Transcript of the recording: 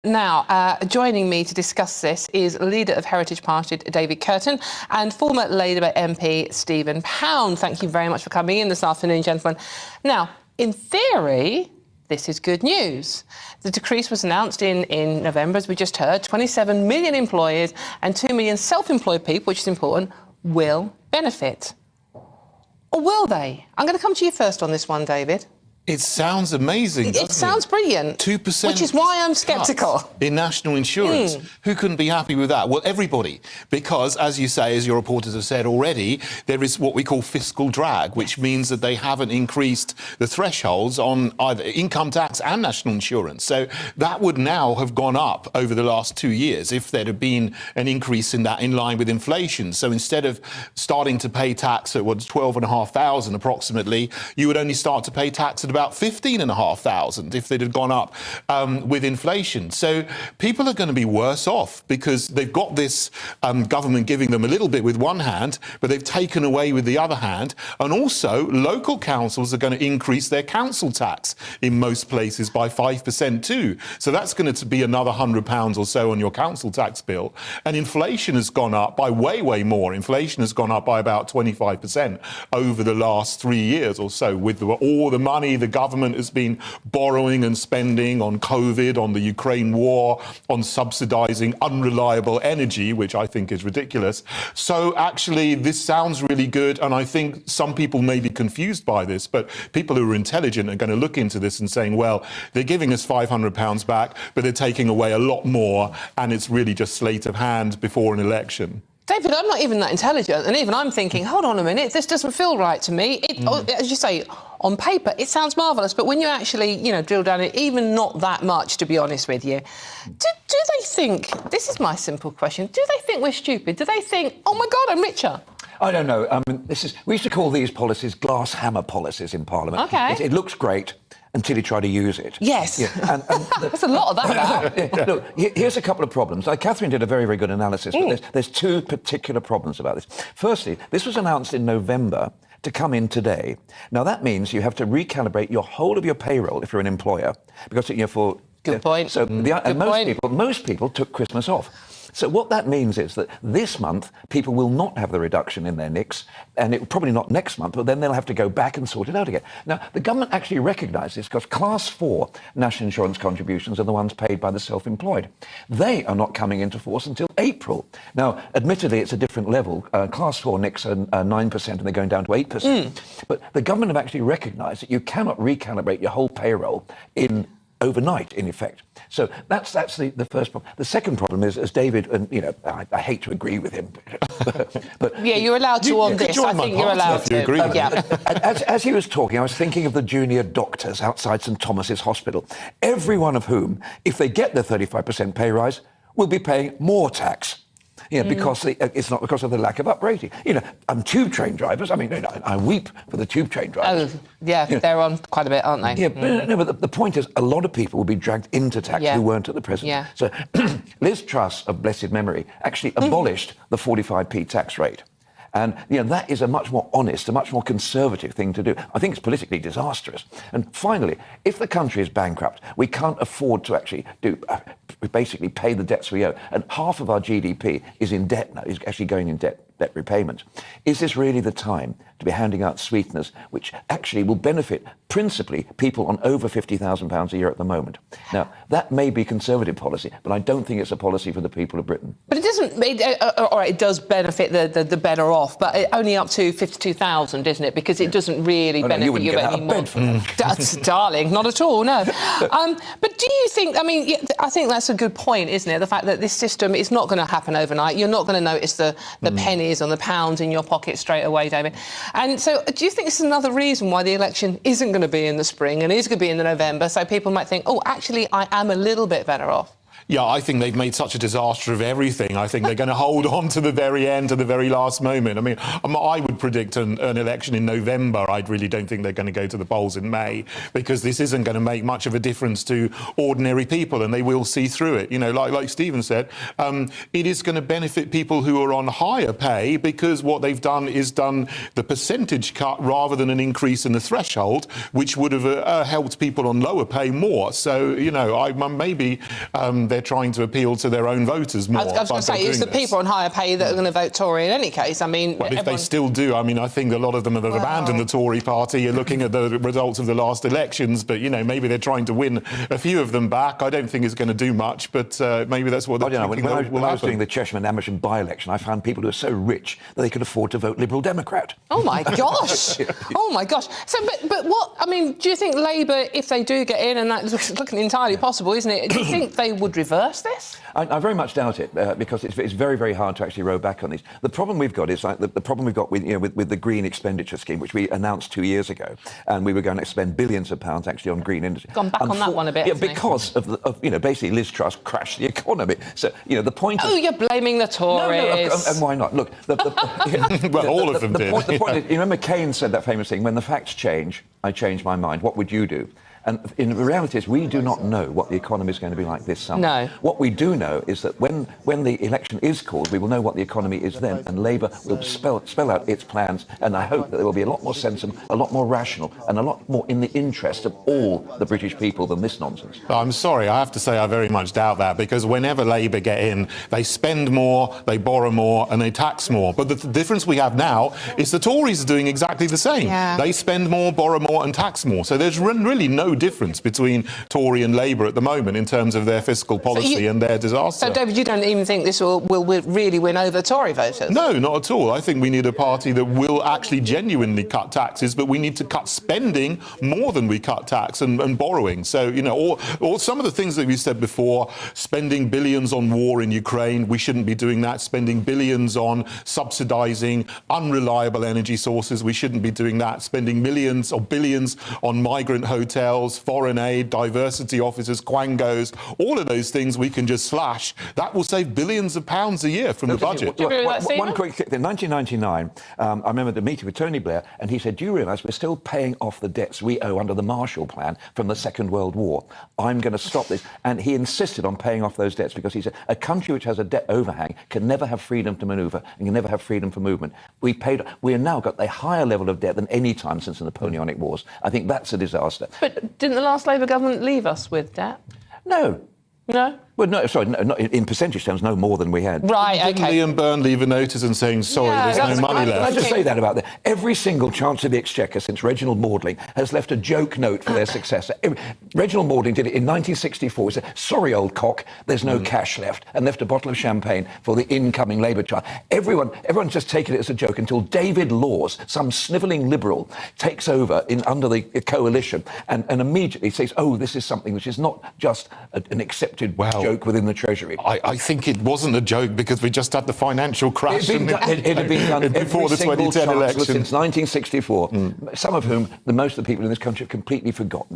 Now, joining me to discuss this is leader of Heritage Party, David Curtin, and former Labour MP, Stephen Pound. Thank you very much for coming in this afternoon, gentlemen. Now, in theory, this is good news. The decrease was announced in November, as we just heard. 27 million employers and 2 million self-employed people, which is important, will benefit. Or will they? I'm going to come to you first on this one, David. It sounds amazing, doesn't it? Sounds brilliant. 2%. Which is why I'm sceptical. In national insurance. Who couldn't be happy with that? Well, everybody. Because, as you say, as your reporters have said already, there is what we call fiscal drag, which means that they haven't increased the thresholds on either income tax and national insurance. So that would now have gone up over the last 2 years if there had been an increase in that in line with inflation. So instead of starting to pay tax at what's 12,500 approximately, you would only start to pay tax at about 15,500 if they'd have gone up with inflation. So people are going to be worse off because they've got this government giving them a little bit with one hand, but they've taken away with the other hand. And also, local councils are going to increase their council tax in most places by 5% too. So that's going to be another £100 or so on your council tax bill. And inflation has gone up by way more. Inflation has gone up by about 25% over the last 3 years or so with all the money the government has been borrowing and spending on COVID, on the Ukraine war, on subsidising unreliable energy, which I think is ridiculous. So actually, this sounds really good, and I think some people may be confused by this, but people who are intelligent are going to look into this and saying, well, they're giving us £500 back, but they're taking away a lot more, and it's really just sleight of hand before an election. David, I'm not even that intelligent, and even I'm thinking, hold on a minute, this doesn't feel right to me. As you say, on paper, it sounds marvellous, but when you actually, drill down it, even not that much, to be honest with you, do they think, this is my simple question, do they think we're stupid? Do they think, oh my God, I'm richer? I don't know. We used to call these policies glass hammer policies in Parliament. OK. It looks great until you try to use it. Yes. Yeah, and there's a lot of that now. Look, here's a couple of problems. Catherine did a very, very good analysis, but there's two particular problems about this. Firstly, this was announced in November to come in today. Now, that means you have to recalibrate your whole of your payroll if you're an employer, because Good point. So most people took Christmas off. So what that means is that this month, people will not have the reduction in their NICs, and it probably not next month, but then they'll have to go back and sort it out again. Now, the government actually recognised this because Class 4 national insurance contributions are the ones paid by the self-employed. They are not coming into force until April. Now, admittedly, it's a different level. Class 4 NICs are 9% and they're going down to 8%. But the government have actually recognised that you cannot recalibrate your whole payroll overnight, in effect. So that's the first problem. The second problem is, as David, and I hate to agree with him, but yeah, you're allowed to on this. I think you're allowed to. Agree with yeah. As he was talking, I was thinking of the junior doctors outside St Thomas's Hospital, every one of whom, if they get their 35% pay rise, will be paying more tax. Because it's not because of the lack of uprating. Tube train drivers, I weep for the tube train drivers. Oh, yeah, they're on quite a bit, aren't they? Yeah, but the point is, a lot of people will be dragged into tax who weren't at the present. Yeah. So Liz Truss, of blessed memory, actually abolished the 45p tax rate. And that is a much more honest, a much more conservative thing to do. I think it's politically disastrous. And finally, if the country is bankrupt, we can't afford to actually basically pay the debts we owe. And half of our GDP is in debt now, is actually going in debt repayment. Is this really the time to be handing out sweeteners which actually will benefit principally people on over £50,000 a year at the moment? Now, that may be Conservative policy, but I don't think it's a policy for the people of Britain. But it doesn't, it does benefit the better off, but only up to 52,000, isn't it? Because it doesn't really benefit you anymore. That's, darling, not at all, no. But do you think, I think that's a good point, isn't it? The fact that this system is not going to happen overnight. You're not going to notice the pennies on the pounds in your pocket straight away, David. And so do you think this is another reason why the election isn't going to be in the spring and is going to be in the November, so people might think, oh, actually, I am a little bit better off? Yeah, I think they've made such a disaster of everything. I think they're going to hold on to the very end, to the very last moment. I would predict an election in November. I really don't think they're going to go to the polls in May, because this isn't going to make much of a difference to ordinary people, and they will see through it. Like Stephen said, it is going to benefit people who are on higher pay, because what they've done is done the percentage cut rather than an increase in the threshold, which would have helped people on lower pay more. So, maybe they're trying to appeal to their own voters more. I was going to say, it's the people on higher pay that are going to vote Tory in any case. I mean, well, if they still do, I mean, I think a lot of them have abandoned the Tory party. You're looking at the results of the last elections, but, you know, maybe they're trying to win a few of them back. I don't think it's going to do much, but maybe that's what they're thinking. When I was doing the Chesham and Amersham by-election, I found people who were so rich that they could afford to vote Liberal Democrat. Oh, my gosh. Oh, my gosh. So, but what, I mean, do you think Labour, if they do get in, and that's looking entirely possible, isn't it, do you think they would reverse this? I very much doubt it, because it's very, very hard to actually row back on these. The problem we've got is like the problem we've got with, you know, with the green expenditure scheme, which we announced 2 years ago, and we were going to spend billions of pounds actually on green industry. Gone back on that one a bit. Yeah, because of you know, basically Liz Truss crashed the economy. So, you know, the point. Oh, you're blaming the Tories. No, and why not? Look, well, all of them did. The point is, you remember Keynes said that famous thing: "When the facts change, I change my mind. What would you do?" And in reality, is we do not know what the economy is going to be like this summer. No. What we do know is that when the election is called, we will know what the economy is then, and Labour will spell out its plans, and I hope that they will be a lot more sensible, a lot more rational, and a lot more in the interest of all the British people than this nonsense. I'm sorry, I have to say I very much doubt that, because whenever Labour get in, they spend more, they borrow more, and they tax more. But the difference we have now is the Tories are doing exactly the same. Yeah. They spend more, borrow more, and tax more. So there's really no difference between Tory and Labour at the moment in terms of their fiscal policy and their disaster. So, David, you don't even think this will really win over Tory voters? No, not at all. I think we need a party that will actually genuinely cut taxes, but we need to cut spending more than we cut tax and borrowing. So, you know, or some of the things that we said before, spending billions on war in Ukraine, we shouldn't be doing that. Spending billions on subsidising unreliable energy sources, we shouldn't be doing that. Spending millions or billions on migrant hotels, foreign aid, diversity officers, quangos, all of those things we can just slash. That will save billions of pounds a year from the budget. One quick thing. In 1999, I remember the meeting with Tony Blair, and he said, "Do you realise we're still paying off the debts we owe under the Marshall Plan from the Second World War? I'm going to stop this." And he insisted on paying off those debts because he said a country which has a debt overhang can never have freedom to manoeuvre and can never have freedom for movement. We have now got a higher level of debt than any time since the Napoleonic Wars. I think that's a disaster. But didn't the last Labour government leave us with debt? No. No? Well, no, sorry, no, in percentage terms, no more than we had. Right, OK. Didn't Liam Byrne leave a notice and saying, sorry, there's no money left? Can I just say that about that? Every single Chancellor of the Exchequer since Reginald Maudling has left a joke note for their successor. Reginald Maudling did it in 1964. He said, "Sorry, old cock, there's no cash left," and left a bottle of champagne for the incoming Labour child. Everyone's just taken it as a joke until David Laws, some snivelling Liberal, takes over under the coalition and immediately says, "Oh, this is something which is not just an accepted joke within the Treasury." I think it wasn't a joke because we just had the financial crash it had been done before the 2010 election since 1964, some of whom most of the people in this country have completely forgotten.